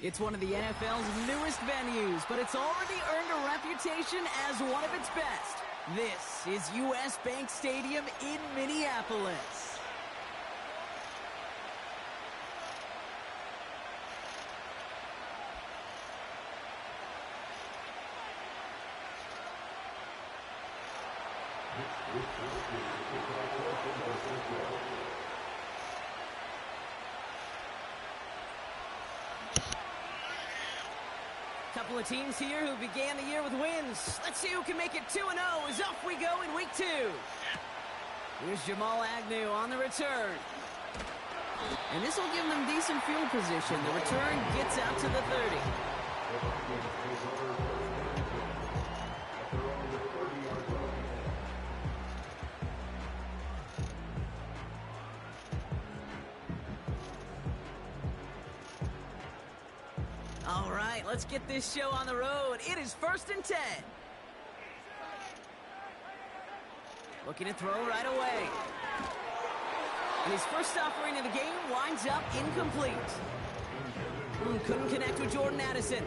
It's one of the NFL's newest venues, but it's already earned a reputation as one of its best. This is U.S. Bank Stadium in Minneapolis. Couple of teams here who began the year with wins. Let's see who can make it 2-0 as off we go in week 2. Here's Jamal Agnew on the return. And this will give them decent field position. The return gets out to the 30. All right, let's get this show on the road. It is 1st and 10. Looking to throw right away. And his first offering of the game winds up incomplete. Couldn't connect with Jordan Addison.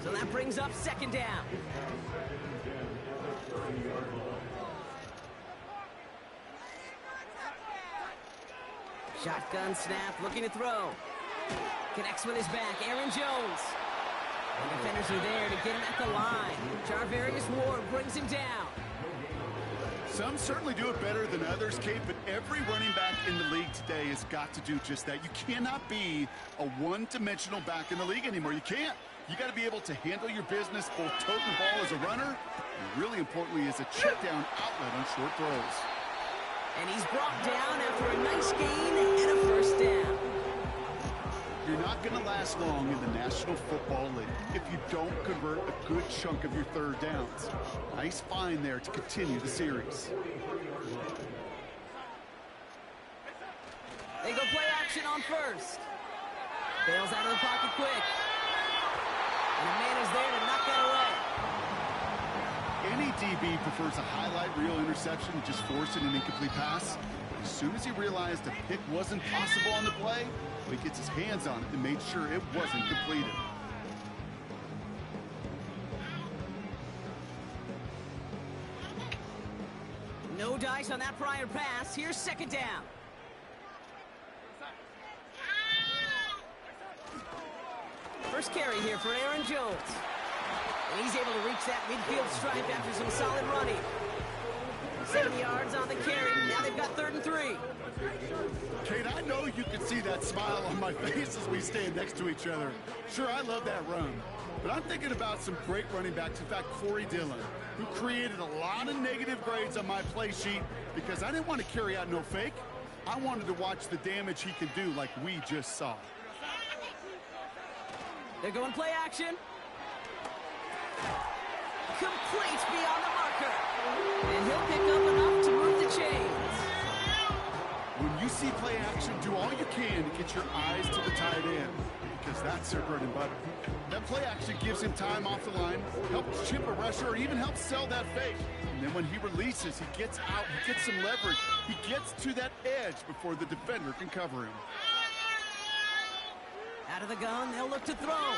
So that brings up 2nd down. Shotgun snap, looking to throw. Connects with his back, Aaron Jones. The defenders are there to get him at the line. Charvarius Ward brings him down. Some certainly do it better than others, Kate, but every running back in the league today has got to do just that. You cannot be a one-dimensional back in the league anymore. You can't. You got to be able to handle your business, both toting the ball as a runner, and really importantly as a check-down outlet on short throws. And he's brought down after a nice gain and a 1st down. You're not going to last long in the National Football League if you don't convert a good chunk of your 3rd downs. Nice find there to continue the series. They go play action on 1st. Bails out of the pocket quick. And a man is there to knock that away. Any DB prefers a highlight reel interception to just forcing an incomplete pass. As soon as he realized a pick wasn't possible on the play, he gets his hands on it and made sure it wasn't completed. No dice on that prior pass. Here's 2nd down. First carry here for Aaron Jones. And he's able to reach that midfield stripe after some solid running. 7 yards on the carry. Now they've got 3rd and 3. Kate, I know you can see that smile on my face as we stand next to each other. Sure, I love that run. But I'm thinking about some great running backs. In fact, Corey Dillon, who created a lot of negative grades on my play sheet because I didn't want to carry out no fake. I wanted to watch the damage he can do like we just saw. They're going play action. Complete beyond the marker. And he'll pick up enough to move the chains. When you see play action, do all you can to get your eyes to the tight end, because that's their bread and butter. That play action gives him time off the line, helps chip a rusher, or even helps sell that fake. And then when he releases, he gets out, he gets some leverage. He gets to that edge before the defender can cover him. Out of the gun, they'll look to throw.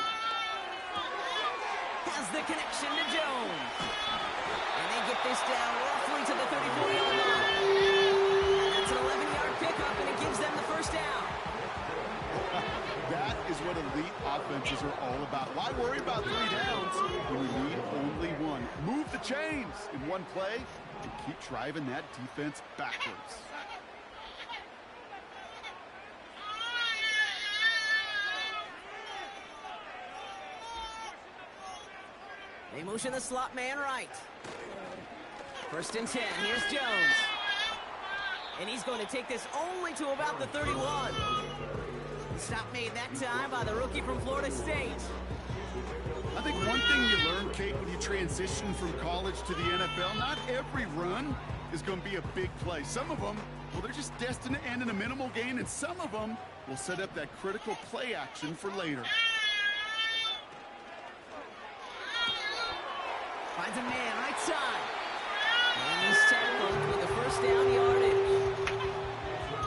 Has the connection to Jones. And they get this down roughly to the 34-yard line. That's an 11-yard pickup, and it gives them the 1st down. That is what elite offenses are all about. Why worry about 3 downs when you need only 1? Move the chains in one play and keep driving that defense backwards. They motion the slot man right. 1st and 10. Here's Jones. And he's going to take this only to about the 31. Stop made that time by the rookie from Florida State. I think one thing you learn, Kate, when you transition from college to the NFL, not every run is going to be a big play. Some of them, well, they're just destined to end in a minimal gain, and some of them will set up that critical play action for later. Finds a man right side. And he's tackled with the 1st down yardage.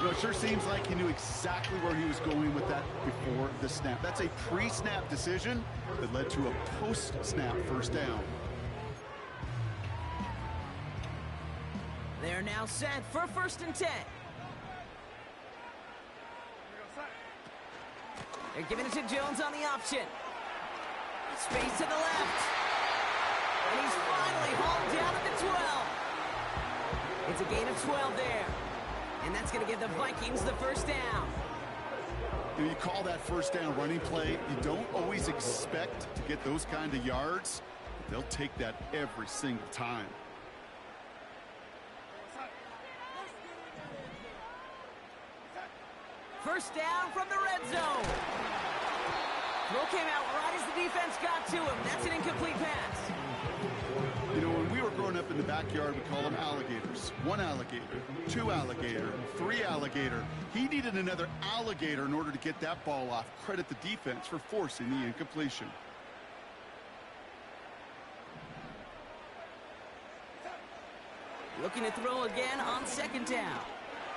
It sure seems like he knew exactly where he was going with that before the snap. That's a pre-snap decision that led to a post-snap first down. They're now set for 1st and 10. They're giving it to Jones on the option. Space to the left. And he's finally hauled down at the 12. It's a gain of 12 there. And that's going to give the Vikings the first down. You call that first down running play. You don't always expect to get those kind of yards. But they'll take that every single time. First down from the red zone. Throw came out right as the defense got to him. That's an incomplete pass. When we were growing up in the backyard, we call them alligators. 1 alligator, 2 alligator, 3 alligator. He needed another alligator in order to get that ball off. Credit the defense for forcing the incompletion. Looking to throw again on 2nd down.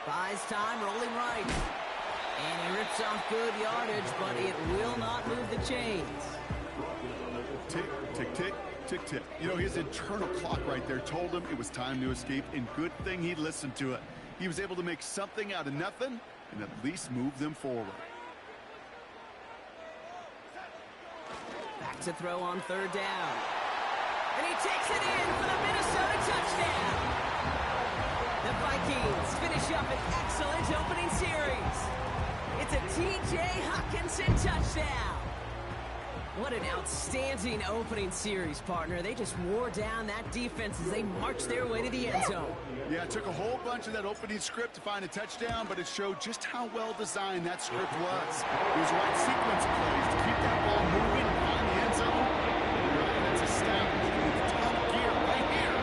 Buys time, rolling right. And he rips off good yardage, but it will not move the chains. Tick, tick, tick, tick, tick. His internal clock right there told him it was time to escape, and good thing he listened to it. He was able to make something out of nothing and at least move them forward. Back to throw on 3rd down. And he takes it in for the Minnesota touchdown. The Vikings finish up an excellent opening series. It's a T.J. Hockenson touchdown. What an outstanding opening series, partner. They just wore down that defense as they marched their way to the end zone. Yeah, it took a whole bunch of that opening script to find a touchdown, but it showed just how well designed that script was. It was the right sequence of plays to keep that ball moving and find the end zone. And it's established in the top gear right here.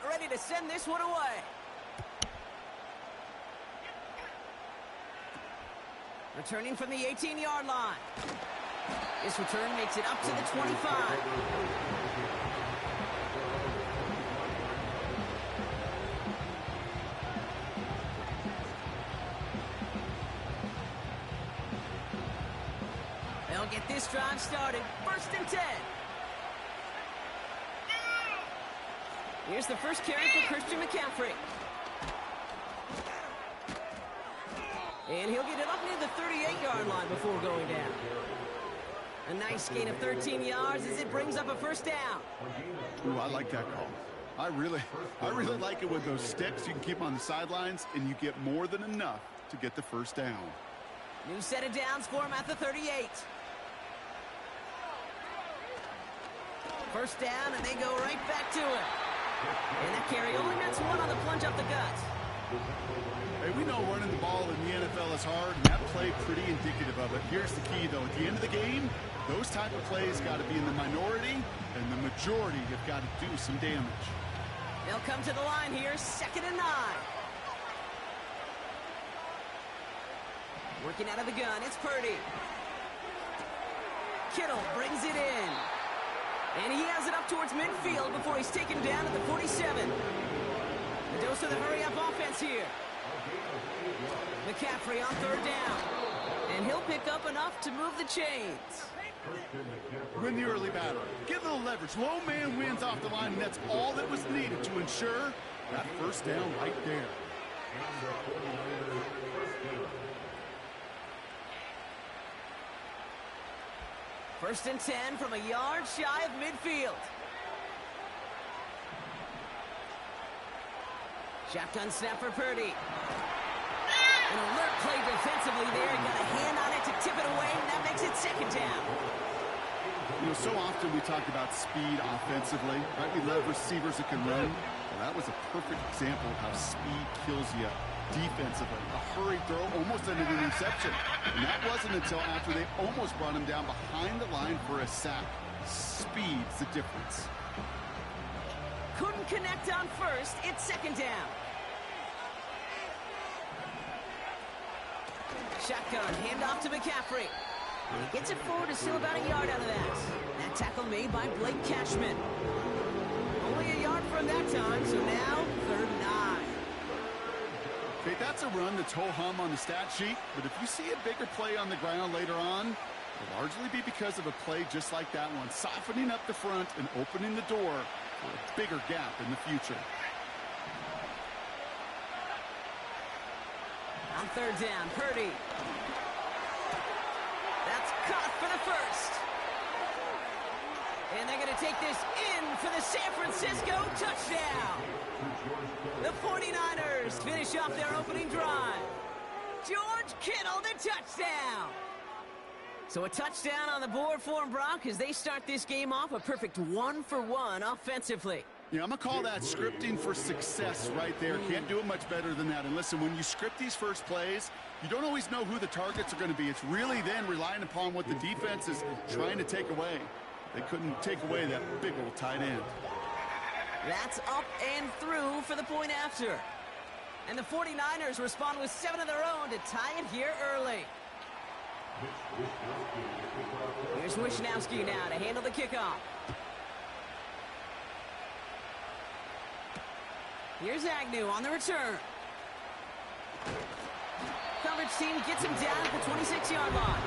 Ready to send this one away. Returning from the 18-yard line. This return makes it up to the 25. They'll get this drive started. 1st and 10. Here's the first carry for Christian McCaffrey. And he'll get it up near the 38-yard line before going down. A nice gain of 13 yards as it brings up a first down. Ooh, I like that call. I really like it with those sticks. You can keep them on the sidelines, and you get more than enough to get the first down. New set of downs for him at the 38. First down, and they go right back to it. And that carry only gets 1 on the plunge up the gut. Hey, we know running the ball in the NFL is hard, and that play pretty indicative of it. Here's the key, though. At the end of the game, those type of plays got to be in the minority, and the majority have got to do some damage. They'll come to the line here, 2nd and 9. Working out of the gun, it's Purdy. Kittle brings it in. And he has it up towards midfield before he's taken down at the 47. A dose of the hurry-up offense here. McCaffrey on 3rd down. And he'll pick up enough to move the chains. Win the early battle. Get a little leverage. Low man wins off the line, and that's all that was needed to ensure that first down right there. First and 10 from a yard shy of midfield. Shotgun snap for Purdy. An alert play defensively there. Got a hand on it to tip it away, and that makes it 2nd down. So often we talk about speed offensively, right? We love receivers that can run. Well, that was a perfect example of how speed kills you defensively. A hurried throw almost ended an interception. And that wasn't until after they almost brought him down behind the line for a sack. Speed's the difference. couldn't connect on first. It's second down. Shotgun, handoff to McCaffrey. And he gets it forward, is still about a yard out of that. That tackle made by Blake Cashman. Only a yard from that time, so now 3rd and 9. Okay, that's a run that's ho-hum on the stat sheet, but if you see a bigger play on the ground later on, it'll largely be because of a play just like that one, softening up the front and opening the door for a bigger gap in the future. On 3rd down, Purdy. That's caught for the first. And they're going to take this in for the San Francisco touchdown. The 49ers finish off their opening drive. George Kittle, the touchdown. So a touchdown on the board for them, Brock, as they start this game off a perfect 1-for-1 offensively. Yeah, I'm going to call that scripting for success right there. Can't do it much better than that. And listen, when you script these first plays, you don't always know who the targets are going to be. It's really then relying upon what the defense is trying to take away. They couldn't take away that big old tight end. That's up and through for the point after. And the 49ers respond with 7 of their own to tie it here early. Here's Wishnowski now to handle the kickoff. Here's Agnew on the return. Coverage team gets him down at the 26-yard line.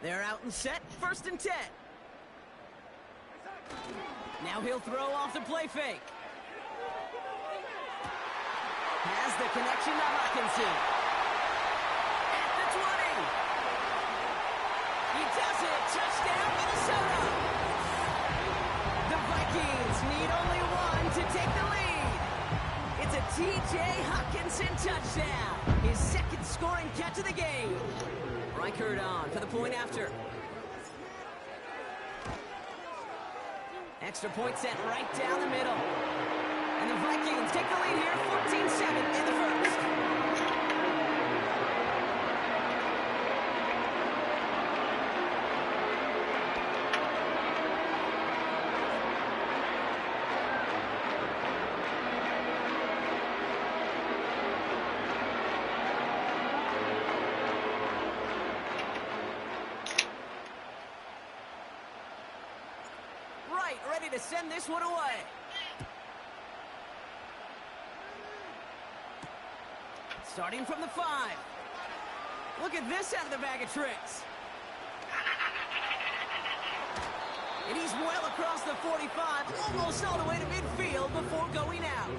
They're out and set, 1st and 10. Now he'll throw off the play fake. Has the connection to Hawkinson. At the 20. He does it. Touchdown, Minnesota. The Vikings need only one to take the lead. It's a T.J. Hawkinson touchdown. His 2nd scoring catch of the game. Reichert on for the point after. Extra point set right down the middle. And the Vikings take the lead here, 14-7 in the first. Ready to send this one away. Starting from the 5. Look at this out of the bag of tricks. And he's well across the 45, almost all the way to midfield before going out.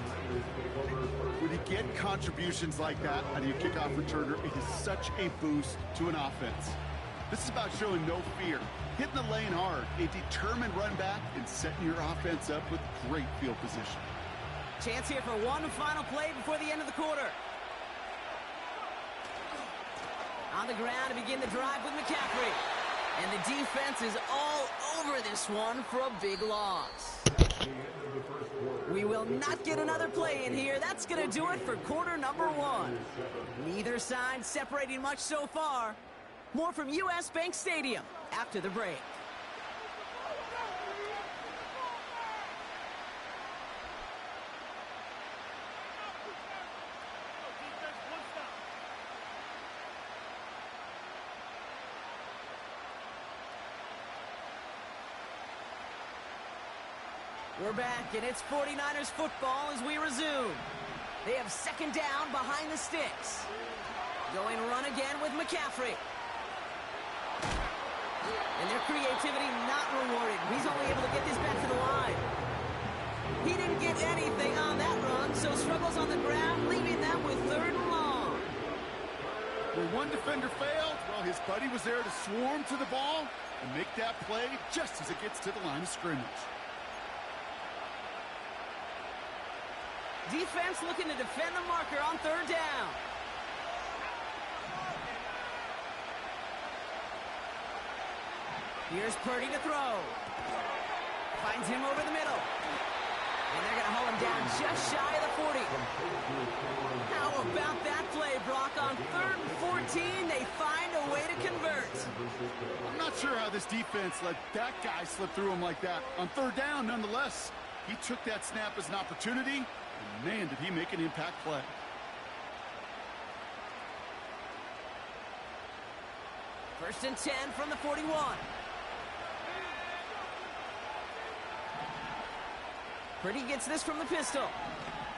When you get contributions like that out of your kickoff returner, it is such a boost to an offense. This is about showing no fear, hitting the lane hard, a determined run back, and setting your offense up with great field position. Chance here for one final play before the end of the quarter. On the ground to begin the drive with McCaffrey. And the defense is all over this one for a big loss. We will not get another play in here. That's going to do it for quarter number 1. Neither side separating much so far. More from U.S. Bank Stadium after the break. We're back, and it's 49ers football as we resume. They have second down behind the sticks. Going run again with McCaffrey. And their creativity not rewarded. He's only able to get this back to the line. He didn't get anything on that run, so struggles on the ground, leaving them with 3rd and long. Where one defender failed, well, his buddy was there to swarm to the ball and make that play just as it gets to the line of scrimmage. Defense looking to defend the marker on 3rd down. Here's Purdy to throw. Finds him over the middle. And they're going to hold him down just shy of the 40. How about that play, Brock? On 3rd and 14, they find a way to convert. I'm not sure how this defense let that guy slip through him like that. On 3rd down, nonetheless, he took that snap as an opportunity. And man, did he make an impact play. First and 10 from the 41. Purdy gets this from the pistol.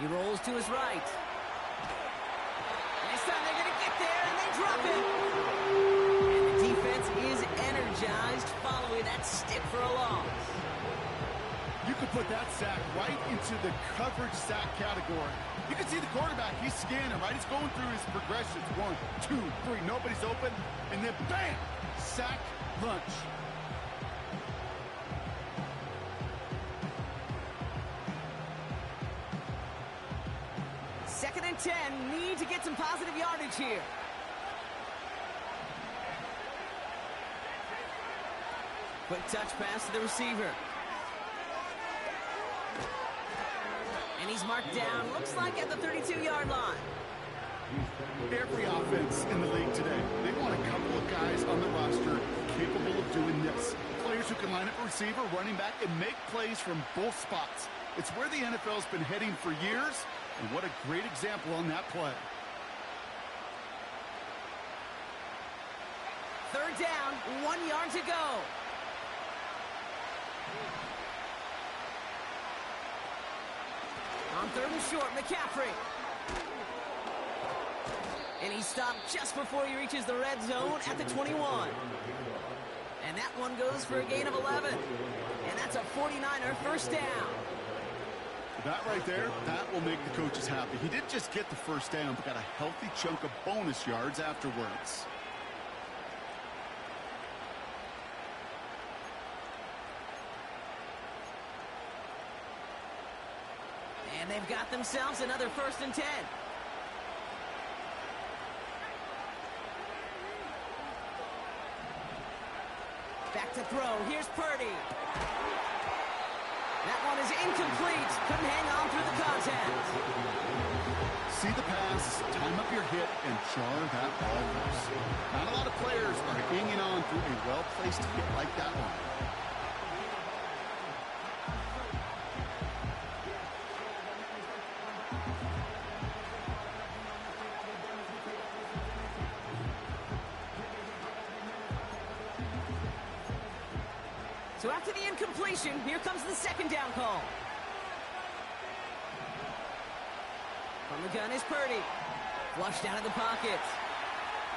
He rolls to his right. This time they're going to get there, and they drop it. And the defense is energized following that stick for a loss. You could put that sack right into the coverage sack category. You can see the quarterback, he's scanning, right? He's going through his progressions. 1, 2, 3, nobody's open. And then bam, sack lunch. Second and 10, need to get some positive yardage here. Quick touch pass to the receiver. And he's marked down, looks like at the 32-yard line. Every offense in the league today, they want a couple of guys on the roster capable of doing this. Players who can line up a receiver, running back, and make plays from both spots. It's where the NFL's been heading for years, and what a great example on that play. 3rd down, 1 yard to go. On 3rd and short, McCaffrey. And he stopped just before he reaches the red zone at the 21. And that one goes for a gain of 11. And that's a 49er first down. That right there, that will make the coaches happy. He didn't just get the first down, but got a healthy chunk of bonus yards afterwards. And they've got themselves another 1st and 10. Back to throw. Here's Purdy. That one is incomplete. Couldn't hang on through the contact. See the pass, time up your hit, and jar that ball loose. Not a lot of players are hanging on through a well-placed hit like that one. So after the incompletion, here comes the 2nd down call. From the gun is Purdy. Flushed out of the pocket.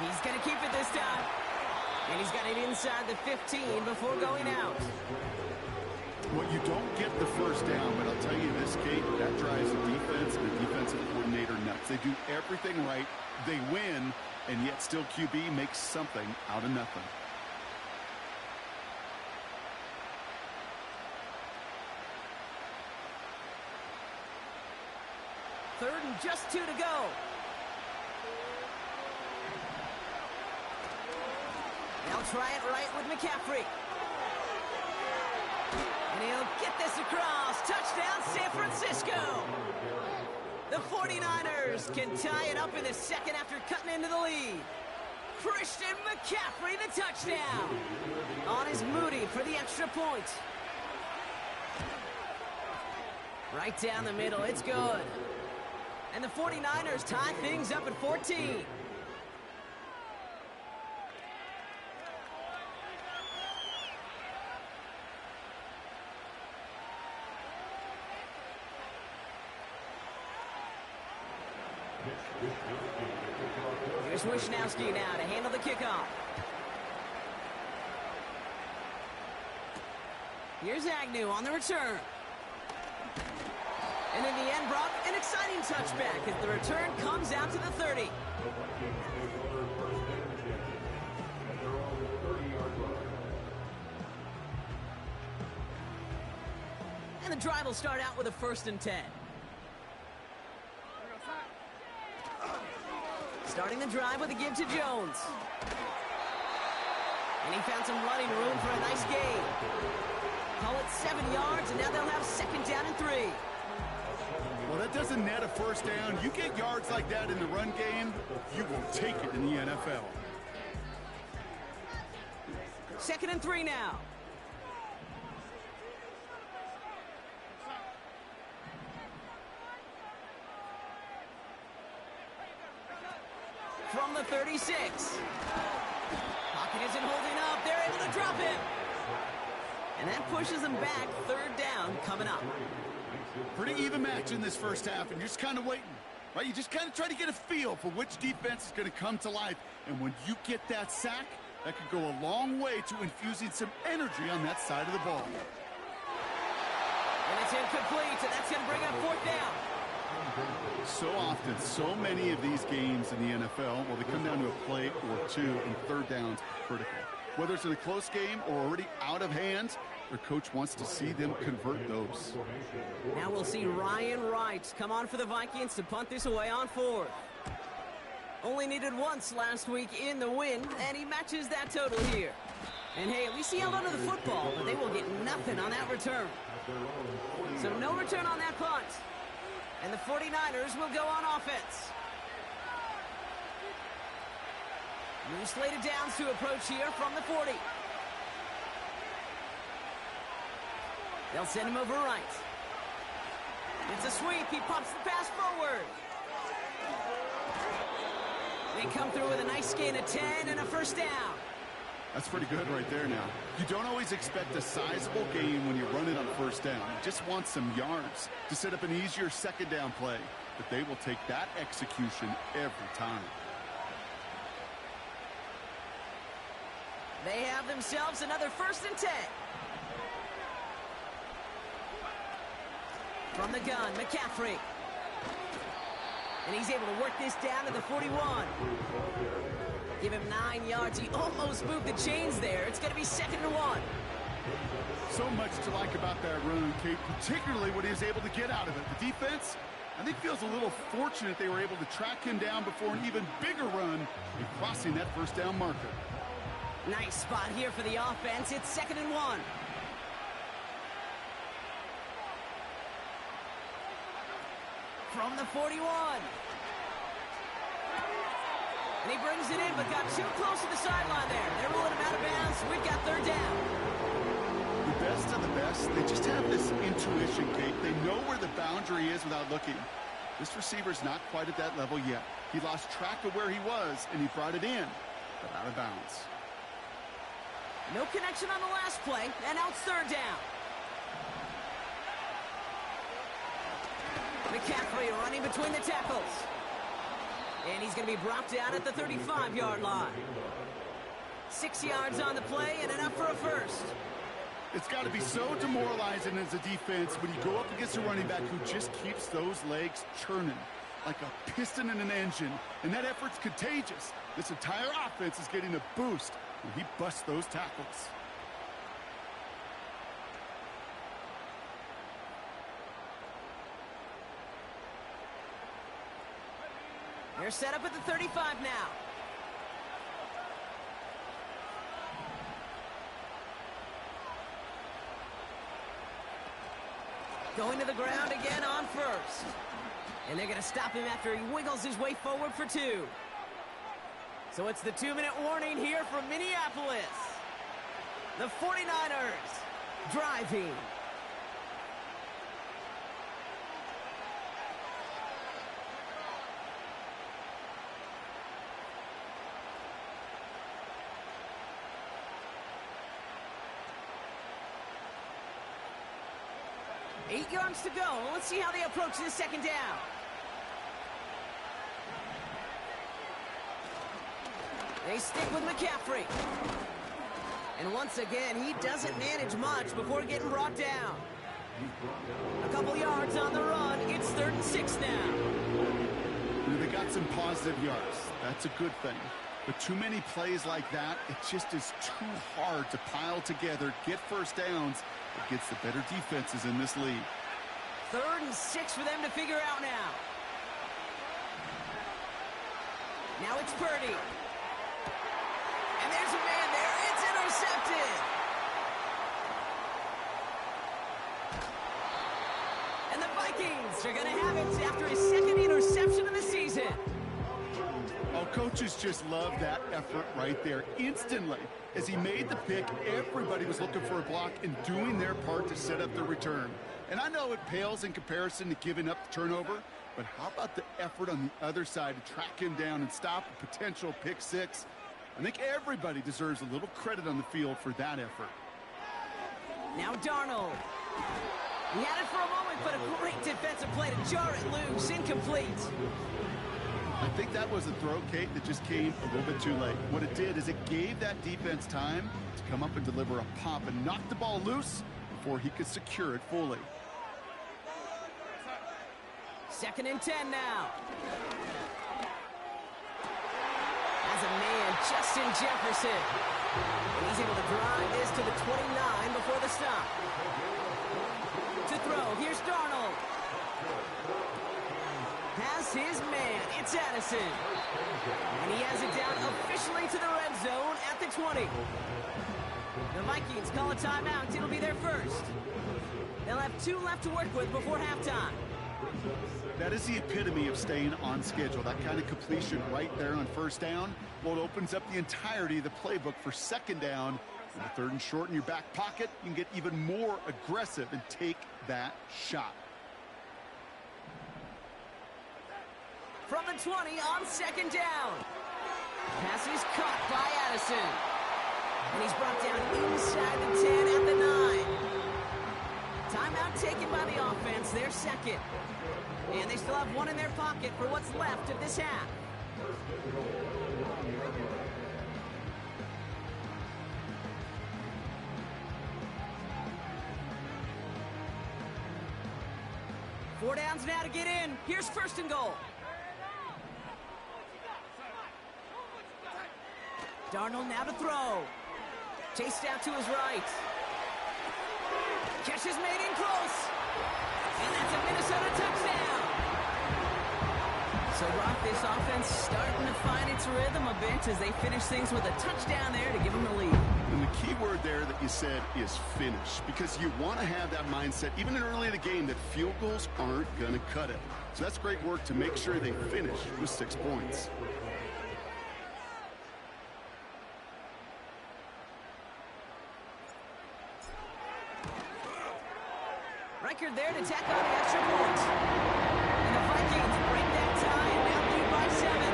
He's going to keep it this time. And he's got it inside the 15 before going out. Well, you don't get the first down, but I'll tell you this, Kate, that drives the defense and the defensive coordinator nuts. They do everything right. They win, and yet still QB makes something out of nothing. Third and just 2 to go. They'll try it right with McCaffrey. And he'll get this across. Touchdown, San Francisco. The 49ers can tie it up in the second after cutting into the lead. Christian McCaffrey, the touchdown. On is Moody for the extra point. Right down the middle, it's good. And the 49ers tie things up at 14. Here's Wishnowski now to handle the kickoff. Here's Agnew on the return. And in the end, Brock, an exciting touchback as the return comes out to the 30. And the drive will start out with a 1st and 10. Starting the drive with a give to Jones. And he found some running room for a nice gain. Call it 7 yards, and now they'll have 2nd down and 3. Well, that doesn't net a 1st down. You get yards like that in the run game, you will take it in the NFL. 2nd and 3 now. From the 36. Pocket isn't holding up. They're able to drop him. And that pushes them back. 3rd down coming up. Pretty even match in this 1st half, and you're just kind of waiting, right? You just kind of try to get a feel for which defense is going to come to life. And when you get that sack, that could go a long way to infusing some energy on that side of the ball. And it's incomplete, and that's going to bring up 4th down. So often, so many of these games in the NFL, well, they come down to a play or two, and 3rd down's critical. Whether it's in a close game or already out of hand, their coach wants to see them convert those. Now we'll see Ryan Wright come on for the Vikings to punt this away on 4th. Only needed once last week in the win, and he matches that total here. And hey, at least he held onto the football, but they will get nothing on that return. So no return on that punt. And the 49ers will go on offense. New slated downs to approach here from the 40. They'll send him over right. It's a sweep. He pops the pass forward. They come through with a nice gain of 10 and a 1st down. That's pretty good right there now. You don't always expect a sizable gain when you run it on 1st down. You just want some yards to set up an easier 2nd down play. But they will take that execution every time. They have themselves another 1st and 10. From the gun, McCaffrey. And he's able to work this down to the 41. Give him 9 yards. He almost moved the chains there. It's going to be 2nd and 1. So much to like about that run, Kate, particularly what he was able to get out of it. The defense, I think, feels a little fortunate they were able to track him down before an even bigger run in crossing that 1st down marker. Nice spot here for the offense. It's 2nd and 1. From the 41. And he brings it in, but got too close to the sideline there. They're rolling him out of bounds. We've got 3rd down. The best of the best, they just have this intuition, Kate. They know where the boundary is without looking. This receiver's not quite at that level yet. He lost track of where he was, and he brought it in, but out of bounds. No connection on the last play, and now it's 3rd down. McCaffrey running between the tackles. And he's going to be brought down at the 35-yard line. 6 yards on the play and enough for a 1st. It's got to be so demoralizing as a defense when you go up against a running back who just keeps those legs churning like a piston in an engine. And that effort's contagious. This entire offense is getting a boost when he busts those tackles. They're set up at the 35 now. Going to the ground again on 1st. And they're going to stop him after he wiggles his way forward for 2. So it's the 2-minute warning here from Minneapolis. The 49ers driving. Eight yards to go. Let's see how they approach this 2nd down. They stick with McCaffrey. And once again, he doesn't manage much before getting brought down. A couple yards on the run. It's 3rd and 6 now. They got some positive yards. That's a good thing. But too many plays like that, it just is too hard to pile together, get first downs against the better defenses in this league. 3rd and 6 for them to figure out now. Now it's Purdy. And there's a man there. It's intercepted. And the Vikings are going to have it after his 2nd interception of the season. Oh, coaches just love that effort right there. Instantly, as he made the pick, everybody was looking for a block and doing their part to set up the return. And I know it pales in comparison to giving up the turnover, but how about the effort on the other side to track him down and stop a potential pick six? I think everybody deserves a little credit on the field for that effort. Now Darnold. He had it for a moment, but a great defensive play to jar it loose. Incomplete. I think that was a throw, Kate, that just came a little bit too late. What it did is it gave that defense time to come up and deliver a pop and knock the ball loose before he could secure it fully. 2nd and 10 now. As a man, Justin Jefferson. And he's able to drive this to the 29 before the stop. To throw, here's Darnold. Has his man, it's Addison. And he has it down officially to the red zone at the 20. The Vikings call a timeout. It'll be their first. They'll have 2 left to work with before halftime. That is the epitome of staying on schedule. That kind of completion right there on 1st down. Well, it opens up the entirety of the playbook for 2nd down. And the 3rd and short in your back pocket, you can get even more aggressive and take that shot. From the 20 on 2nd down. Pass is caught by Addison. And he's brought down inside the 10 at the 9. Timeout taken by the offense, their 2nd. And they still have 1 in their pocket for what's left of this half. Four downs now to get in. Here's 1st and goal. Darnold now to throw. Chased out to his right. Catch is made in close. And that's a Minnesota touchdown. So, Brock, this offense starting to find its rhythm a bit as they finish things with a touchdown there to give them the lead. And the key word there that you said is finish, because you want to have that mindset, even early in the game, that field goals aren't going to cut it. So that's great work to make sure they finish with 6 points. Record there to tack on the extra point. And the Vikings break that tie and now lead by 7.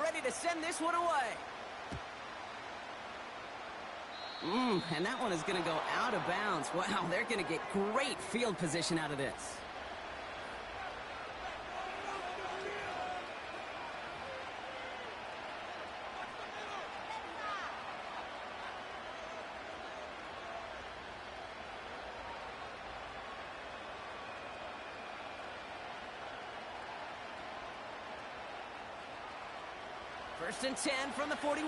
Ready to send this one away. And that one is going to go out of bounds. Wow, they're going to get great field position out of this. First and 10 from the 41.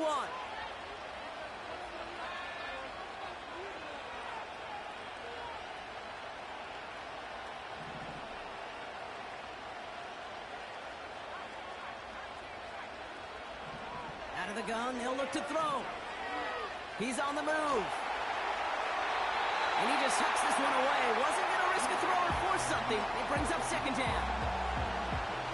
Out of the gun, they'll look to throw. He's on the move. And he just hucks this one away. Wasn't going to risk a throw or force something. It brings up 2nd down.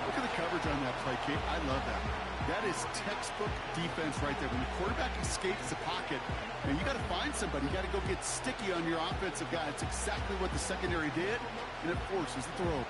Look at the coverage on that play, Kate. I love that. That is textbook defense right there. When the quarterback escapes the pocket, and you got to find somebody. You got to go get sticky on your offensive guy. It's exactly what the secondary did, and it forces the throw.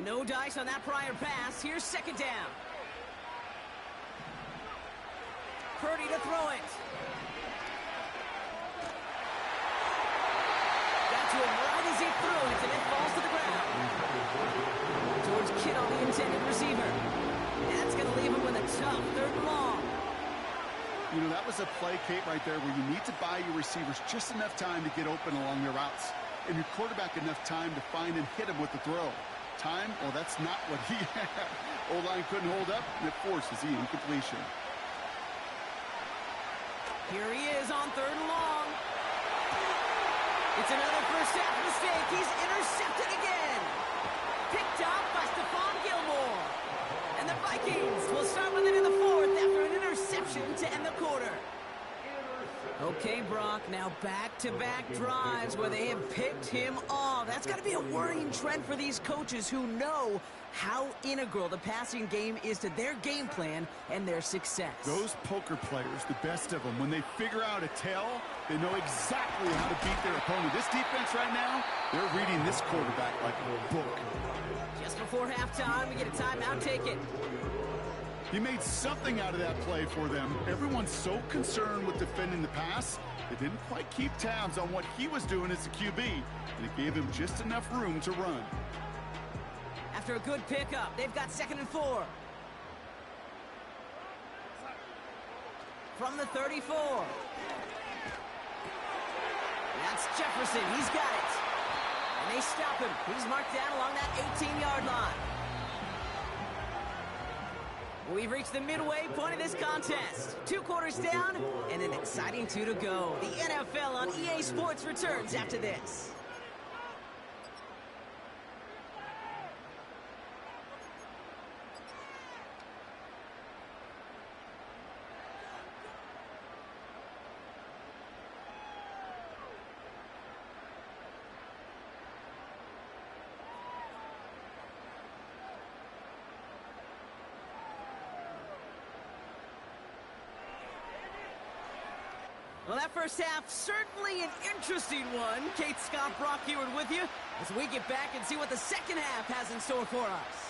No dice on that prior pass. Here's second down. Purdy to throw it. Got to him right as he threw it, and it falls to the ground. George Kittle, the intended receiver. That's going to leave him with a tough third and long. You know, that was a play, Kate, right there where you need to buy your receivers just enough time to get open along their routes, and your quarterback enough time to find and hit him with the throw. Time? Well, that's not what he had. O-line couldn't hold up, and it forces the incompletion. Here he is on third and long. It's another first half mistake. He's intercepted again. Picked up by Stephon Gilmore. And the Vikings will start with it in the fourth after an interception to end the quarter. Okay, Brock, now back-to-back drives where they have picked him off. That's got to be a worrying trend for these coaches who know how integral the passing game is to their game plan and their success. Those poker players, the best of them, when they figure out a tell, they know exactly how to beat their opponent. This defense right now, they're reading this quarterback like a book. Just before halftime, we get a timeout. Take it. He made something out of that play for them. Everyone's so concerned with defending the pass, they didn't quite keep tabs on what he was doing as a QB, and it gave him just enough room to run. After a good pickup, they've got 2nd and 4. From the 34. That's Jefferson. He's got it. And they stop him. He's marked down along that 18-yard line. We've reached the midway point of this contest. 2 quarters down and an exciting 2 to go. The NFL on EA Sports returns after this. Well, that first half, certainly an interesting one. Kate, Scott, Brock Heward with you as we get back and see what the second half has in store for us.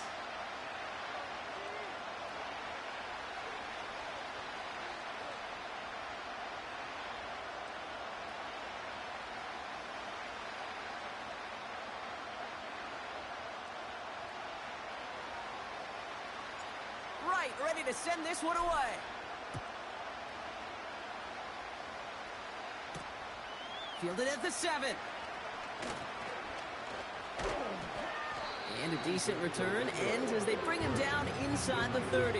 Right, ready to send this one away. Fielded at the 7. And a decent return ends as they bring him down inside the 30.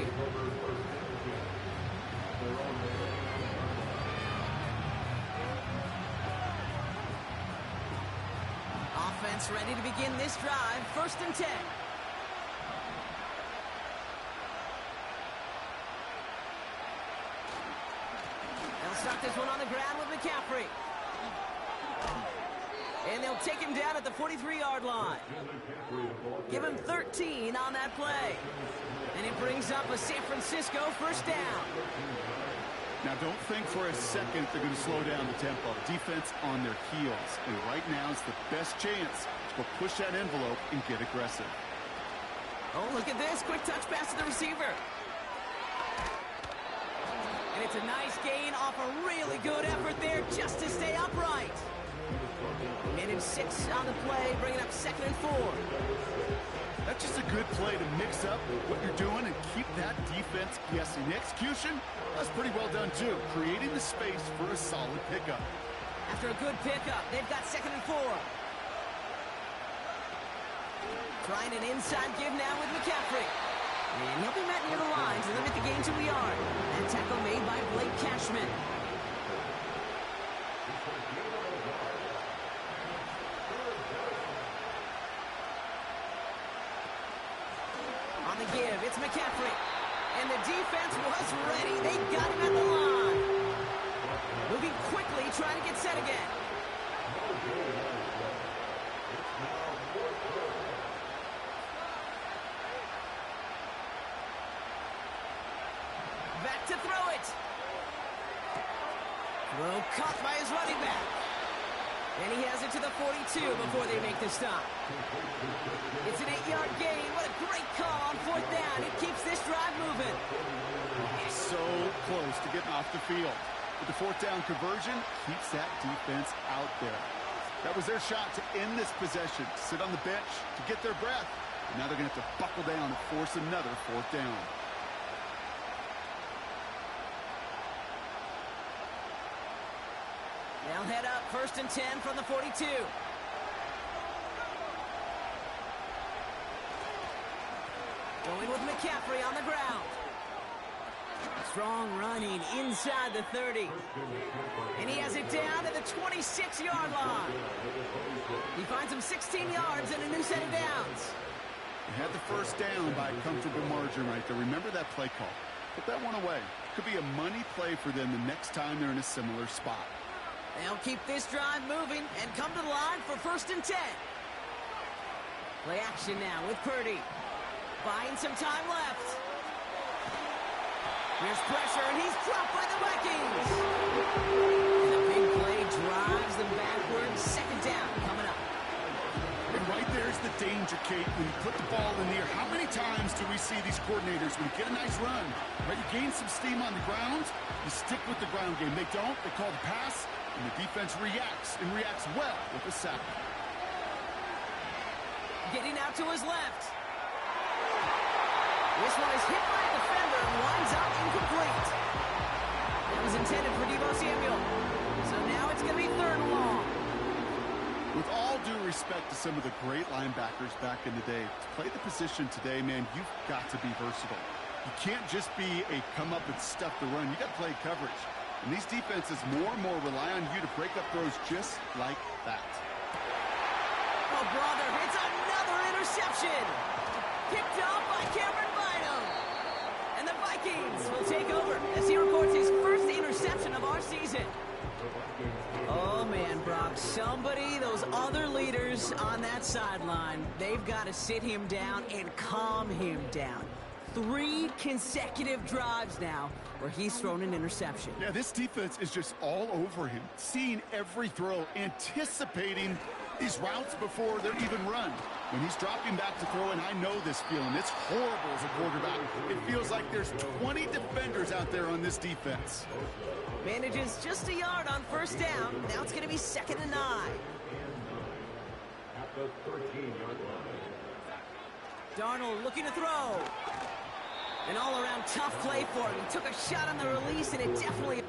Offense ready to begin this drive. 1st and 10. They'll start this one on the ground with McCaffrey. And they'll take him down at the 43-yard line. Give him 13 on that play. And it brings up a San Francisco 1st down. Now, don't think for a second they're going to slow down the tempo. Defense on their heels. And right now is the best chance to go push that envelope and get aggressive. Oh, look at this. Quick touch pass to the receiver. And it's a nice gain off a really good effort there just to stay upright. Minute 6 on the play, bringing up 2nd and 4. That's just a good play to mix up what you're doing and keep that defense guessing. The execution, that's pretty well done too, creating the space for a solid pickup. After a good pickup, they've got 2nd and 4. Trying an inside give now with McCaffrey. And he'll be met near the line to limit the gain to a yard. That tackle made by Blake Cashman. On the give, it's McCaffrey. And the defense was ready. They got him at the line. Moving quickly, trying to get set again. Back to throw it. Throw caught by his running back. And he has it to the 42 before they make the stop. It's an 8-yard gain. What a great call on 4th down. It keeps this drive moving. So close to getting off the field. But the 4th down conversion keeps that defense out there. That was their shot to end this possession, sit on the bench to get their breath. And now they're going to have to buckle down and force another 4th down. They'll head up 1st and 10 from the 42. Going with McCaffrey on the ground. Strong running inside the 30. And he has it down to the 26-yard line. He finds him 16 yards and a new set of downs. They had the 1st down by a comfortable margin right there. Remember that play call. Put that one away. Could be a money play for them the next time they're in a similar spot. They'll keep this drive moving and come to the line for 1st and 10. Play action now with Purdy. Buying some time left. Here's pressure, and he's dropped by the Vikings. And a big play drives them backwards. 2nd down coming up. And right there's the danger, Kate, when you put the ball in the air. How many times do we see these coordinators, when you get a nice run, right, you gain some steam on the ground, you stick with the ground game. They don't. They call the pass. And the defense reacts, and reacts well with a sack. Getting out to his left. This one is hit by a defender and winds up incomplete. That was intended for Deebo Samuel. So now it's going to be 3rd and long. With all due respect to some of the great linebackers back in the day, to play the position today, man, you've got to be versatile. You can't just be a come up and stuff the run. You got to play coverage. And these defenses more and more rely on you to break up throws just like that. Oh, brother, it's another interception. Picked up by Cameron Bynum. And the Vikings will take over as he records his 1st interception of our season. Oh, man, Brock, somebody, those other leaders on that sideline, they've got to sit him down and calm him down. 3 consecutive drives now where he's thrown an interception. Yeah, this defense is just all over him, seeing every throw, anticipating these routes before they're even run. When he's dropping back to throw, and I know this feeling, it's horrible as a quarterback. It feels like there's 20 defenders out there on this defense. Manages just a yard on 1st down. Now it's going to be 2nd and 9. At the 13-yard line. Darnold looking to throw. An all-around tough play for him. He took a shot on the release, and it definitely...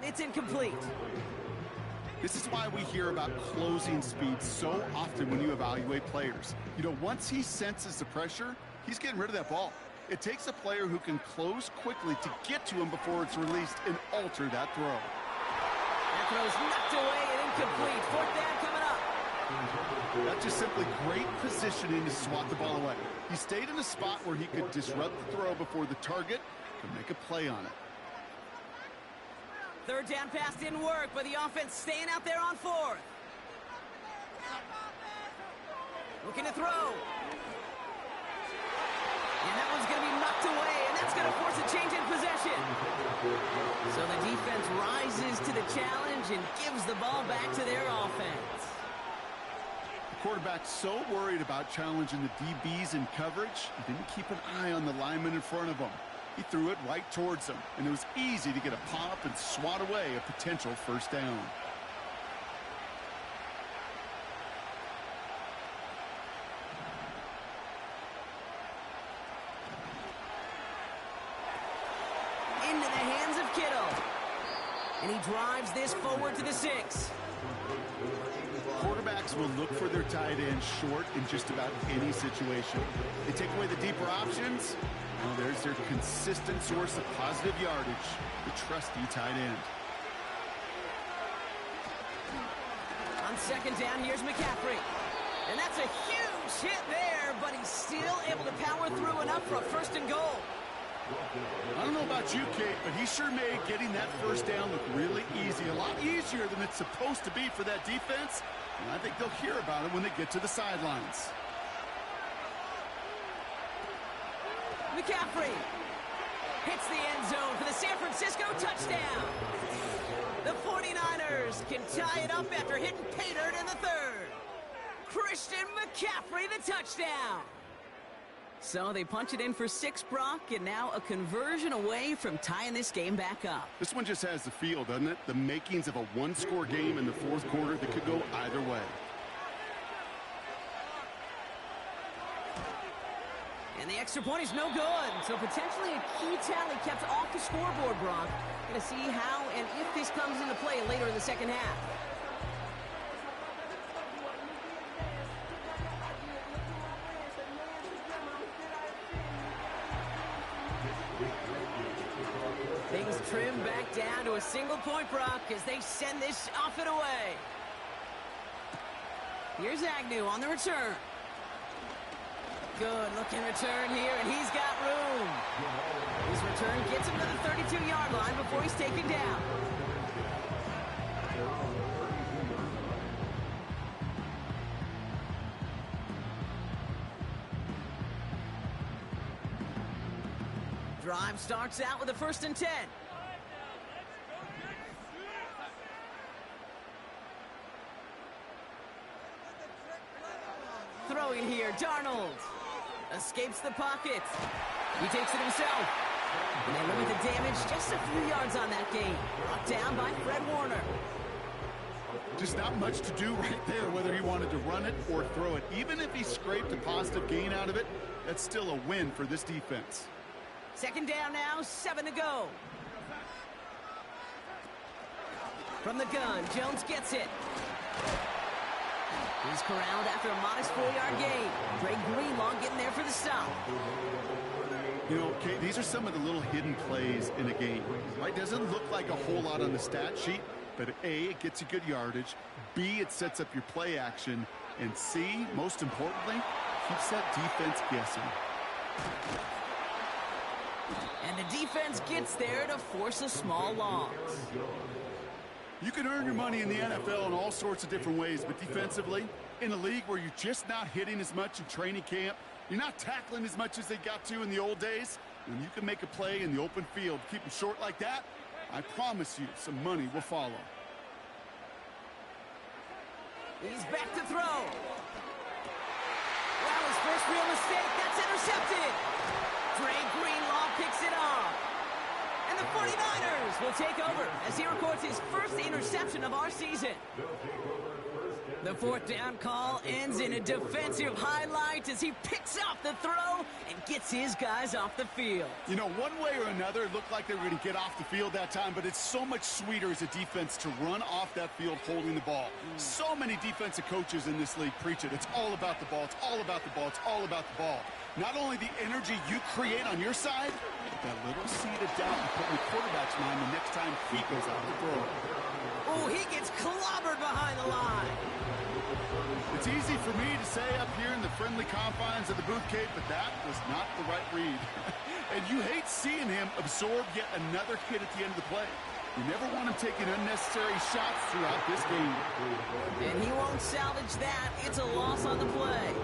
It's incomplete. This is why we hear about closing speed so often when you evaluate players. You know, once he senses the pressure, he's getting rid of that ball. It takes a player who can close quickly to get to him before it's released and alter that throw. That throw's knocked away and incomplete. Fourth down coming up. That's just simply great positioning to swat the ball away. He stayed in a spot where he could disrupt the throw before the target could make a play on it. Third down pass didn't work, but the offense staying out there on fourth. Looking to throw. And that one's going to be knocked away, and that's going to force a change in possession. So the defense rises to the challenge and gives the ball back to their offense. The quarterback's so worried about challenging the DBs in coverage, he didn't keep an eye on the lineman in front of him. He threw it right towards him, and it was easy to get a pop and swat away a potential first down. Into the hands of Kittle. And he drives this forward to the 6. Quarterbacks will look for their tight end short in just about any situation. They take away the deeper options. Well, there's their consistent source of positive yardage, the trusty tight end. On second down, here's McCaffrey. And that's a huge hit there, but he's still able to power through enough for a first and goal. I don't know about you, Kate, but he sure made getting that first down look really easy. A lot easier than it's supposed to be for that defense. And I think they'll hear about it when they get to the sidelines. McCaffrey hits the end zone for the San Francisco touchdown. The 49ers can tie it up after hitting pay dirt in the third. Christian McCaffrey, the touchdown. So they punch it in for 6, Brock, and now a conversion away from tying this game back up. This one just has the feel, doesn't it? The makings of a one-score game in the fourth quarter that could go either way. And the extra point is no good. So potentially a key tally kept off the scoreboard, Brock. Going to see how and if this comes into play later in the second half. Things trim back down to a single point, Brock, as they send this off and away. Here's Agnew on the return. Good looking return here, and he's got room. His return gets him to the 32-yard line before he's taken down. Drive starts out with a 1st and 10. Throwing here, Darnold. Escapes the pocket. He takes it himself. And they limit the damage just a few yards on that game. Brought down by Fred Warner. Just not much to do right there, whether he wanted to run it or throw it. Even if he scraped a positive gain out of it, that's still a win for this defense. Second down now, 7 to go. From the gun, Jones gets it. He's corralled after a modest 4-yard gain. Dre Greenlaw getting there for the stop. You know, Kate, these are some of the little hidden plays in a game. Right? Doesn't look like a whole lot on the stat sheet, but A, it gets you good yardage. B, it sets up your play action. And C, most importantly, keeps that defense guessing. And the defense gets there to force a small loss. You can earn your money in the NFL in all sorts of different ways, but defensively, in a league where you're just not hitting as much in training camp, you're not tackling as much as they got to in the old days, when you can make a play in the open field, keep them short like that, I promise you some money will follow. He's back to throw. Wow, his first real mistake. That's intercepted. Dre Greenlaw picks it off. And the 49ers will take over as he records his first interception of our season. They'll take over first The fourth down call ends in a defensive highlight as he picks off the throw and gets his guys off the field. You know, one way or another, it looked like they were going to get off the field that time, but it's so much sweeter as a defense to run off that field holding the ball. So many defensive coaches in this league preach it. It's all about the ball. It's all about the ball. It's all about the ball. Not only the energy you create on your side, but that little seed of doubt you put in the quarterback's mind the next time he goes out to throw. Oh, he gets clobbered behind the line. It's easy for me to say up here in the friendly confines of the booth, Kate, but that was not the right read. And you hate seeing him absorb yet another hit at the end of the play. You never want him taking unnecessary shots throughout this game. And he won't salvage that. It's a loss on the play.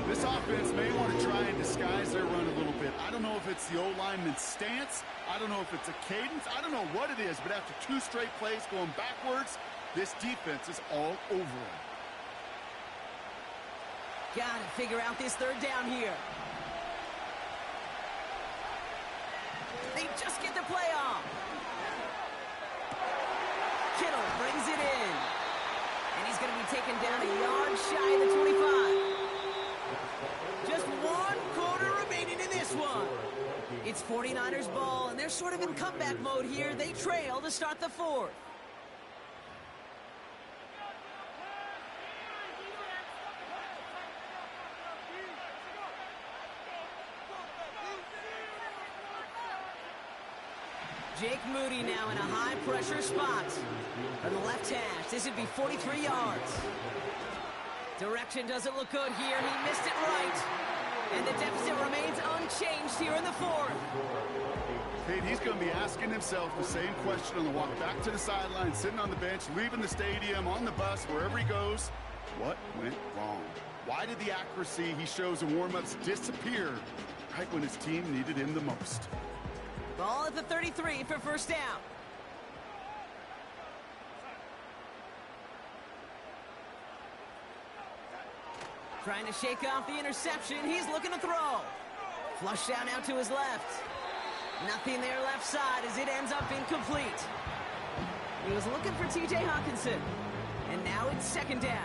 This offense may want to try and disguise their run a little bit. I don't know if it's the O-lineman's stance. I don't know if it's a cadence. I don't know what it is, but after 2 straight plays going backwards, this defense is all over him. Got to figure out this third down here. They just get the play off. Kittle brings it in. And he's going to be taken down a yard shy of the 25. Just 1 quarter remaining in this one. It's 49ers ball, and they're sort of in comeback mode here. They trail to start the 4th. Jake Moody now in a high-pressure spot. On the left hash, this would be 43 yards. Direction doesn't look good here. He missed it right. And the deficit remains unchanged here in the 4th. Kate, he's going to be asking himself the same question on the walk back to the sideline, sitting on the bench, leaving the stadium, on the bus, wherever he goes. What went wrong? Why did the accuracy he shows in warm-ups disappear right when his team needed him the most? Ball at the 33 for first down. Trying to shake off the interception. He's looking to throw. Flush down out to his left. Nothing there left side as it ends up incomplete. He was looking for T.J. Hawkinson. And now it's second down.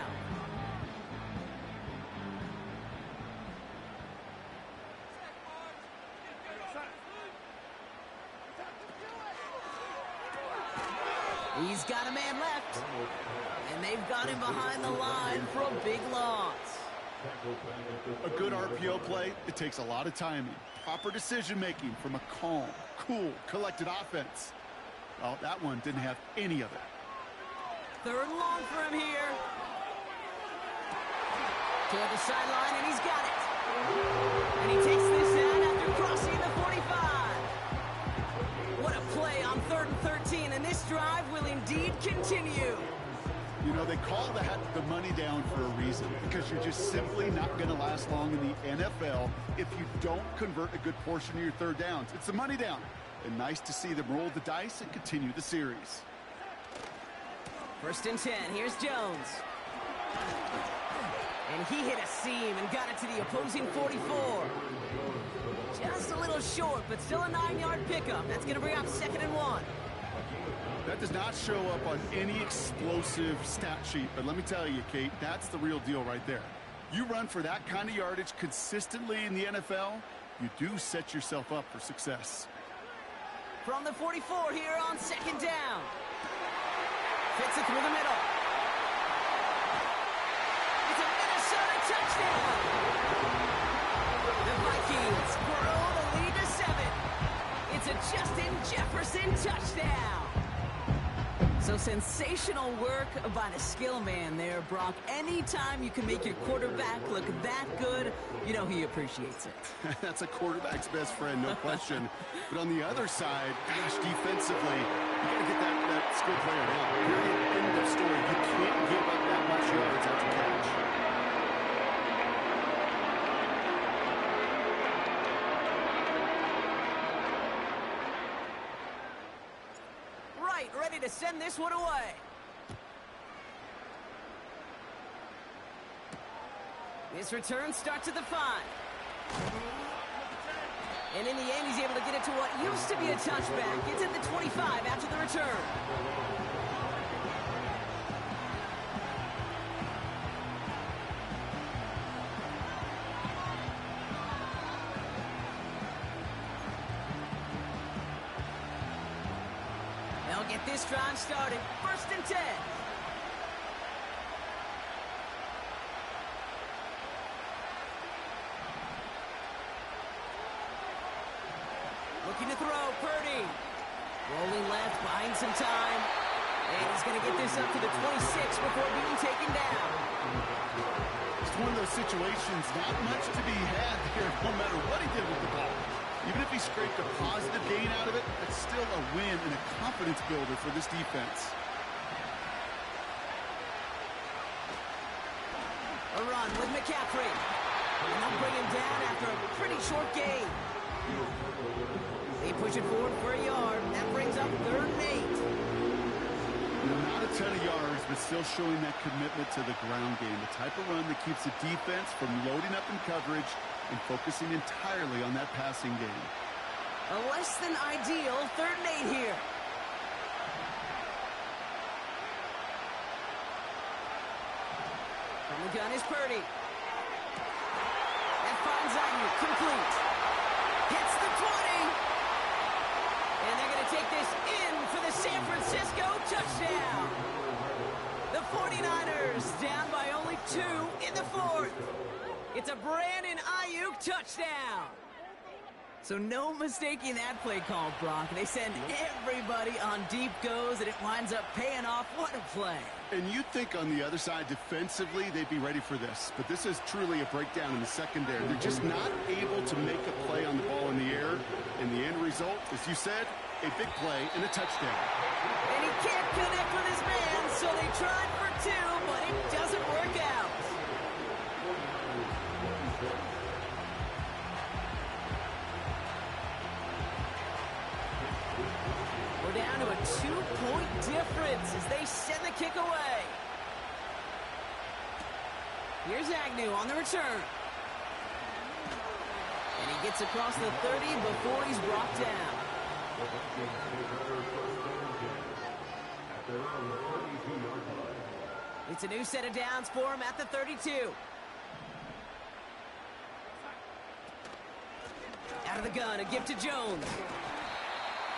He's got a man left. And they've got him behind the line for a big loss. A good RPO play, it takes a lot of timing, proper decision-making from a calm, cool, collected offense. Well, that one didn't have any of it. Third and long for him here. Toward the sideline, and he's got it. And he takes this down after crossing the 45. What a play on 3rd and 13, and this drive will indeed continue. You know, they call that the money down for a reason, because you're just simply not going to last long in the NFL if you don't convert a good portion of your third downs. It's the money down. And nice to see them roll the dice and continue the series. 1st and 10. Here's Jones. And he hit a seam and got it to the opposing 44. Just a little short, but still a 9-yard pickup. That's going to bring up 2nd and 1. That does not show up on any explosive stat sheet, but let me tell you, Kate, that's the real deal right there. You run for that kind of yardage consistently in the NFL, you do set yourself up for success. From the 44 here on 2nd down. Fits it through the middle. It's a Minnesota touchdown. The Vikings grow the lead to 7. It's a Justin Jefferson touchdown. So sensational work by the skill man there, Brock. Anytime you can make your quarterback look that good, you know he appreciates it. That's a quarterback's best friend, no question. But on the other side, gosh, defensively, you got to get that skill player down. Period. End of story. You can't give up that much yards after catch. Ready to send this one away. This return starts at the 5. And in the end, he's able to get it to what used to be a touchback. It's at the 25 after the return. this drive started. 1st and 10. Looking to throw, Purdy. Rolling left, buying some time. And he's going to get this up to the 26 before being taken down. It's one of those situations, not much to be had here, no matter what he did with the ball. Even if he scraped a positive gain out of it, it's still a win and a confidence builder for this defense. A run with McCaffrey. And they'll bring him down after a pretty short gain. They push it forward for a yard. That brings up 3rd and 8. Not a ton of yards, but still showing that commitment to the ground game. The type of run that keeps the defense from loading up in coverage and focusing entirely on that passing game. A less than ideal 3rd and 8 here. From the gun is Purdy. That finds Ayuk, complete. Hits the 20. And they're going to take this in for the San Francisco touchdown. The 49ers down by only 2 in the 4th. It's a Brandon Ayuk touchdown. So no mistaking that play call, Brock. They send everybody on deep goes, and it winds up paying off. What a play. And you'd think on the other side, defensively, they'd be ready for this. But this is truly a breakdown in the secondary. They're just not able to make a play on the ball in the air. And the end result, as you said, a big play and a touchdown. And he can't connect with his man, so they tried for 2, but it doesn't work out. We're down to a 2-point difference as they send the kick away. Here's Agnew on the return. And he gets across the 30 before he's brought down. It's a new set of downs for him at the 32. Out of the gun, a give to Jones.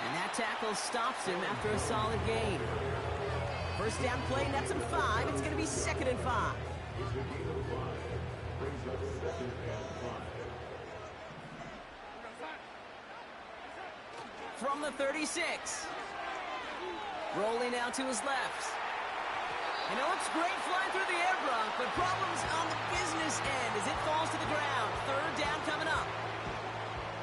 And that tackle stops him after a solid gain. 1st down play, nets him 5. It's going to be 2nd and 5. From the 36. Rolling out to his left. And it looks great flying through the air, Brock, but problems on the business end as it falls to the ground. 3rd down coming up.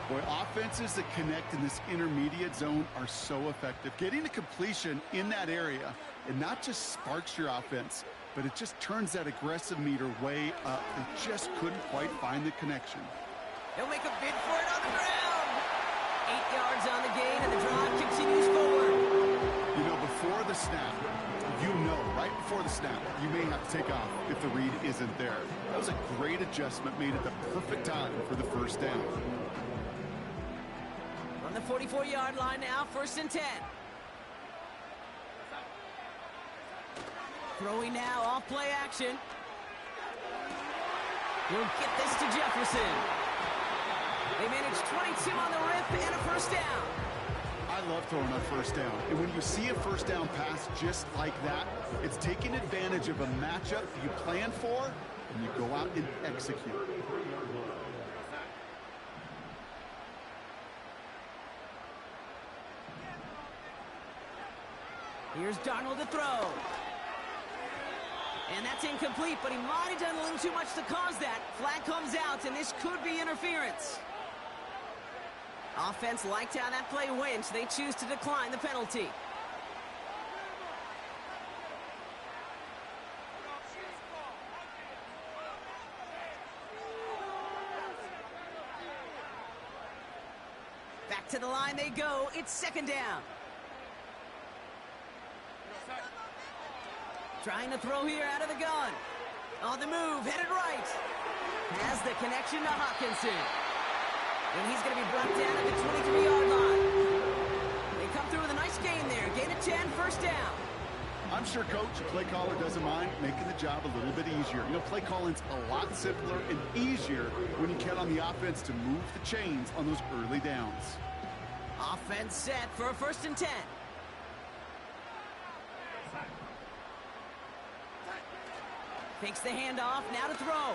Boy, offenses that connect in this intermediate zone are so effective. Getting a completion in that area, it not just sparks your offense, but it just turns that aggressive meter way up. They just couldn't quite find the connection. They'll make a bid for it on the ground. 8 yards on the gain, and the drive continues forward. You know, before the snap, right before the snap, you may have to take off if the read isn't there. That was a great adjustment made at the perfect time for the 1st down. On the 44-yard line now, 1st and 10. Throwing now, off play action. We'll get this to Jefferson. They managed 22 on the rip and a 1st down. I love throwing on 1st down. And when you see a 1st down pass just like that, it's taking advantage of a matchup you plan for, and you go out and execute. Here's Darnold to throw. And that's incomplete, but he might have done a little too much to cause that. Flag comes out, and this could be interference. Offense liked how that play went, so they choose to decline the penalty. Back to the line they go. It's 2nd down. Trying to throw here out of the gun. On the move, headed right. Has the connection to Hawkinson. And he's going to be brought down at the 23-yard line. They come through with a nice gain there. Gain of 10, 1st down. I'm sure Coach, a play caller, doesn't mind making the job a little bit easier. You know, play calling's a lot simpler and easier when you count on the offense to move the chains on those early downs. Offense set for a 1st and 10. Fakes the handoff, now to throw.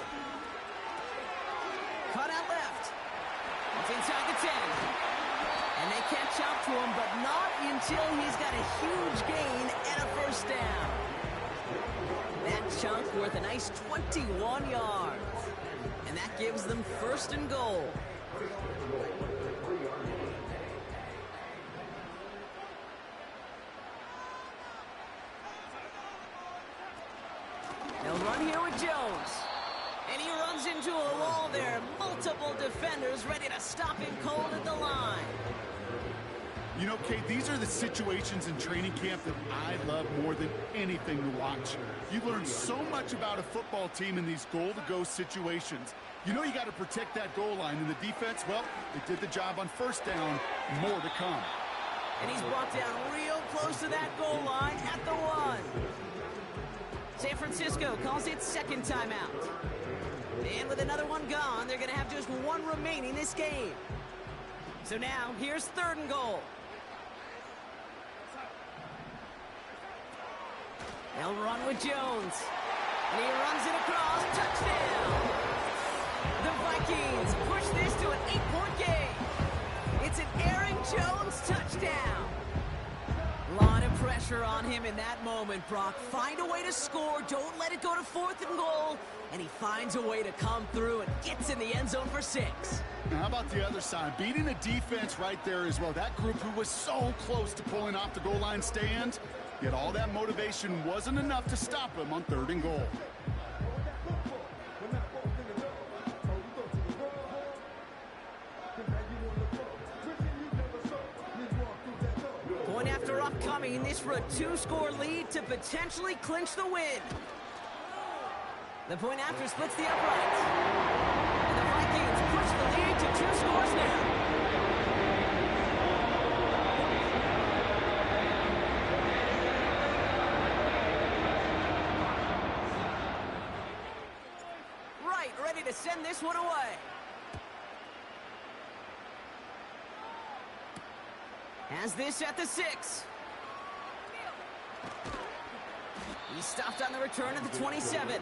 Cut out left. It's inside the 10. And they catch up to him, but not until he's got a huge gain and a first down. That chunk worth a nice 21 yards. And that gives them first and goal. They'll run here with Jones. And he runs into a wall there. Multiple defenders ready to stop him cold at the line. You know, Kate, these are the situations in training camp that I love more than anything to watch. You learn so much about a football team in these goal-to-go situations. You know you got to protect that goal line. And the defense, well, they did the job on first down. More to come. And he's brought down real close to that goal line at the 1. San Francisco calls it second timeout. And with another one gone, they're going to have just one remaining this game. So now, here's third and goal. They'll run with Jones. And he runs it across. Touchdown! The Vikings push this to an 8-point game. It's an Aaron Jones touchdown. A lot of pressure on him in that moment, Brock. Find a way to score. Don't let it go to fourth and goal. And he finds a way to come through and gets in the end zone for 6. Now, how about the other side? Beating a defense right there as well. That group who was so close to pulling off the goal line stand, yet all that motivation wasn't enough to stop him on third and goal. Point after upcoming, this for a 2-score lead to potentially clinch the win. The point after splits the uprights. And the Vikings push the lead to 2 scores now. Right, ready to send this one away. Has this at the 6. He's stopped on the return at the 27.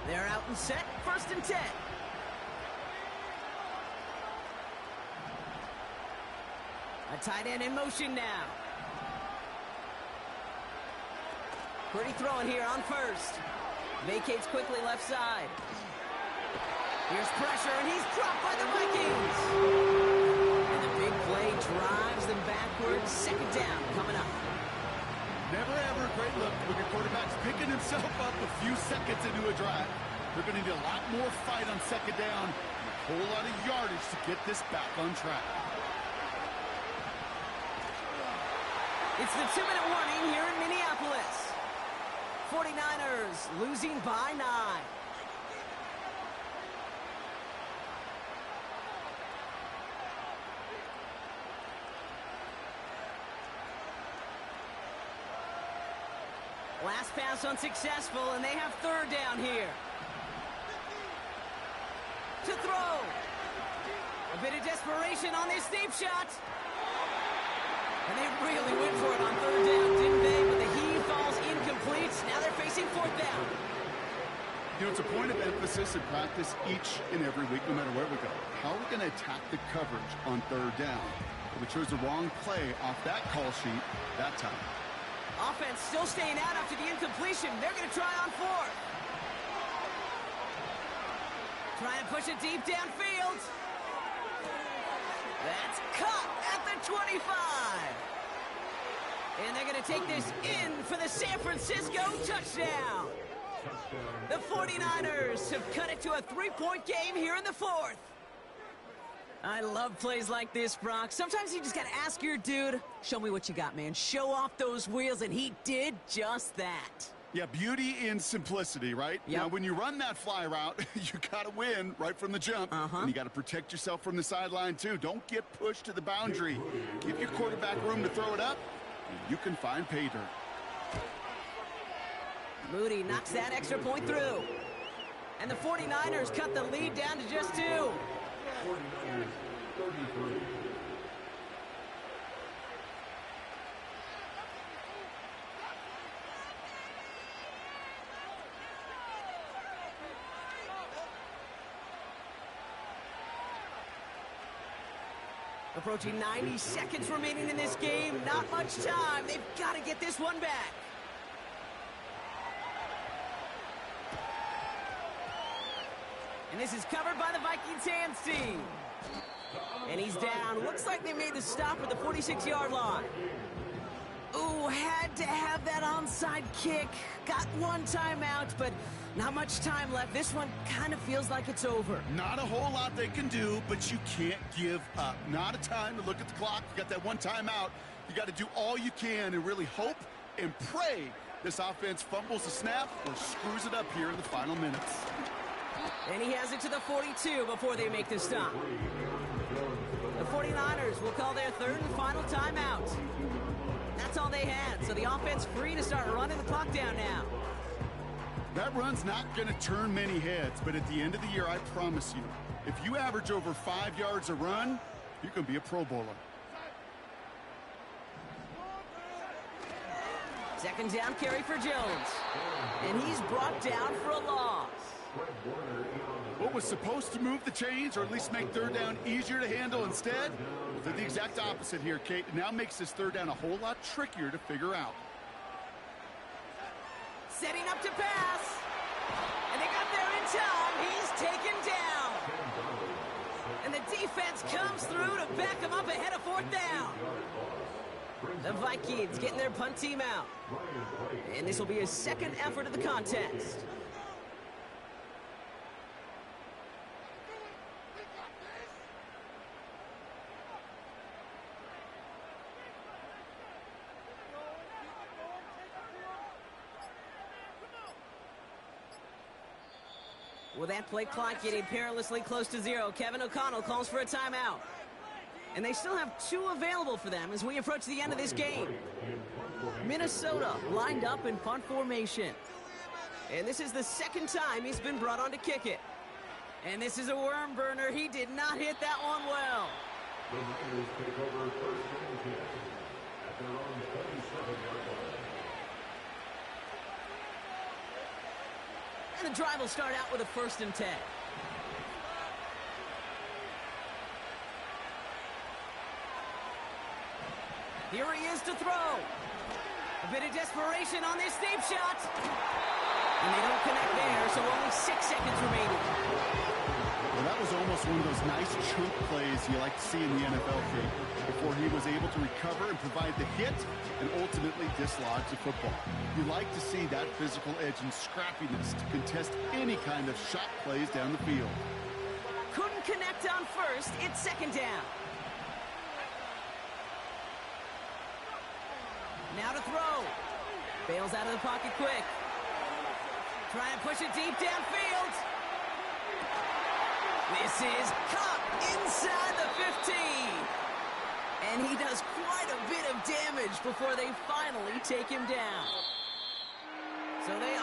They're out and set, first and 10. A tight end in motion now. Pretty throwing here on first. Vacates quickly left side. Here's pressure, and he's dropped by the Vikings. And the big play drives them backwards. Second down coming up. Never ever a great look when your quarterback's picking himself up a few seconds into a drive. They're going to need a lot more fight on second down and a whole lot of yardage to get this back on track. It's the 2-minute warning here in Minneapolis. 49ers losing by 9. Last pass unsuccessful, and they have third down here. To throw. A bit of desperation on this deep shot. And they really went for it on third down, didn't they? But the heave falls incomplete. Now they're facing fourth down. You know, it's a point of emphasis in practice each and every week, no matter where we go. How are we going to attack the coverage on third down? We chose the wrong play off that call sheet that time. Offense still staying out after the incompletion. They're going to try on fourth. Trying to push it deep downfield. That's caught at the 25. And they're going to take this in for the San Francisco touchdown. The 49ers have cut it to a 3-point game here in the fourth. I love plays like this, Brock. Sometimes you just got to ask your dude, show me what you got, man. Show off those wheels, and he did just that. Yeah, beauty in simplicity, right? Yep. Now, when you run that fly route, you got to win right from the jump. And you got to protect yourself from the sideline, too. Don't get pushed to the boundary. Give your quarterback room to throw it up, and you can find pay dirt. Moody knocks that extra point through. And the 49ers cut the lead down to just 2. 49ers, 33. Approaching 90 seconds remaining in this game. Not much time. They've got to get this one back. And this is covered by the Vikings hands team. And he's down. Looks like they made the stop at the 46-yard line. Ooh, had to have that onside kick. Got one timeout, but not much time left. This one kind of feels like it's over. Not a whole lot they can do, but you can't give up. Not a time to look at the clock. You got that one timeout. You got to do all you can and really hope and pray this offense fumbles the snap or screws it up here in the final minutes. And he has it to the 42 before they make the stop. The 49ers will call their third and final timeout. That's all they had, so the offense free to start running the clock down now. That run's not going to turn many heads, but at the end of the year, I promise you, if you average over 5 yards a run, you're going to be a Pro Bowler. Second down carry for Jones. And he's brought down for a loss. What was supposed to move the chains, or at least make third down easier to handle instead, did the exact opposite here, Kate. It now makes this third down a whole lot trickier to figure out. Setting up to pass. And they got there in time. He's taken down. And the defense comes through to back him up ahead of fourth down. The Vikings getting their punt team out. And this will be his second effort of the contest. With that play clock getting perilously close to 0, Kevin O'Connell calls for a timeout. And they still have 2 available for them as we approach the end of this game. Minnesota lined up in punt formation. And this is the second time he's been brought on to kick it. And this is a worm burner. He did not hit that one well. The Niners take over first and 10 at their own 37-yard line. And the drive will start out with a 1st and 10. Here he is to throw. A bit of desperation on this deep shot. And they don't connect there, so only 6 seconds remaining. Well, that was almost one of those nice chunk plays you like to see in the NFL, Kate, before he was able to recover and provide the hit and ultimately dislodge the football. You like to see that physical edge and scrappiness to contest any kind of shot plays down the field. Couldn't connect on first. It's second down. Now to throw. Bails out of the pocket quick. Trying to push it deep downfield. This is caught inside the 15. And he does quite a bit of damage before they finally take him down. So they